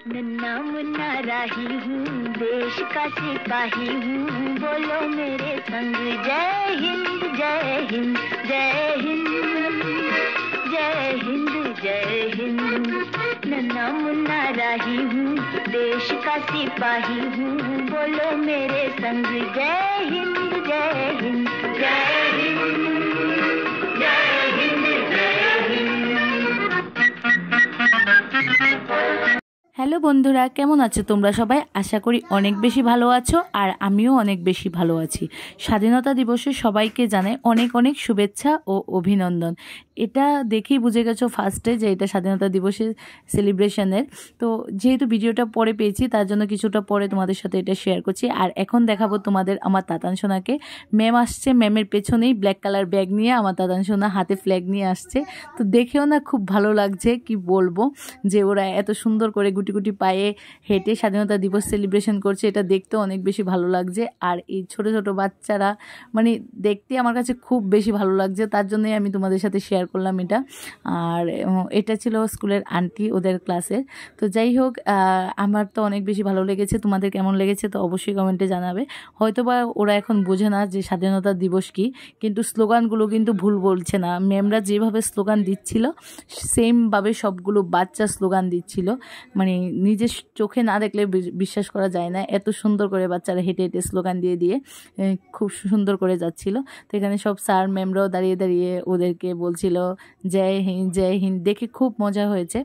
नन्ना मुन्ना राही हूँ, देश का सिपाही हूँ, बोलो मेरे संग जय हिंद जय हिंद जय हिंद जय हिंद जय हिंद। नन्ना मुन्ना राही हूँ, देश का सिपाही हूँ, बोलो मेरे संग जय हिंद जय हिंद जय हिंद जय हिंद जय हिंद। হ্যালো বন্ধুরা, কেমন আছো তোমরা সবাই? আশা করি অনেক বেশি ভালো আছো আর আমিও অনেক বেশি ভালো আছি। স্বাধীনতা দিবসে সবাইকে জানাই অনেক অনেক শুভেচ্ছা ও অভিনন্দন। এটা দেখেই বুঝে গেছো ফার্স্টে যে এটা স্বাধীনতা দিবসের সেলিব্রেশনের। তো যেহেতু ভিডিওটা পরে পেয়েছি তার জন্য কিছুটা পরে তোমাদের সাথে এটা শেয়ার করছি। আর এখন দেখাবো তোমাদের আমার তাতান সোনাকে। ম্যাম আসছে, ম্যামের পেছনেই ব্ল্যাক কালার ব্যাগ নিয়ে আমার তাতান সোনা হাতে ফ্ল্যাগ নিয়ে আসছে। তো দেখেও না খুব ভালো লাগছে, কি বলবো, যে ওরা এত সুন্দর করে গুটি গুটি পায়ে হেঁটে স্বাধীনতা দিবস সেলিব্রেশন করছে। এটা দেখতেও অনেক বেশি ভালো লাগছে। আর এই ছোট ছোট বাচ্চারা মানে দেখতে আমার কাছে খুব বেশি ভালো লাগছে, তার জন্যই আমি তোমাদের সাথে শেয়ার করলাম এটা। আর এটা ছিল স্কুলের আন্টি ওদের ক্লাসের। তো যাই হোক, আমার তো অনেক বেশি ভালো লেগেছে। তোমাদের কেমন লেগেছে তো অবশ্যই কমেন্টে জানাবে। হয়তোবা ওরা এখন বোঝে না যে স্বাধীনতা দিবস কি, কিন্তু স্লোগানগুলো কিন্তু ভুল বলছে না। ম্যামরা যেভাবে স্লোগান দিচ্ছিল সেমভাবে সবগুলো বাচ্চা স্লোগান দিচ্ছিল, মানে নিজের চোখে না দেখলে বিশ্বাস করা যায় না। এত সুন্দর করে বাচ্চারা হেঁটে হেঁটে স্লোগান দিয়ে দিয়ে খুব সুন্দর করে যাচ্ছিল। তো এখানে সব স্যার ম্যামরাও দাঁড়িয়ে দাঁড়িয়ে ওদেরকে বলছিল জয় হিন্দ জয় হিন্দ, দেখে খুব মজা হয়েছে।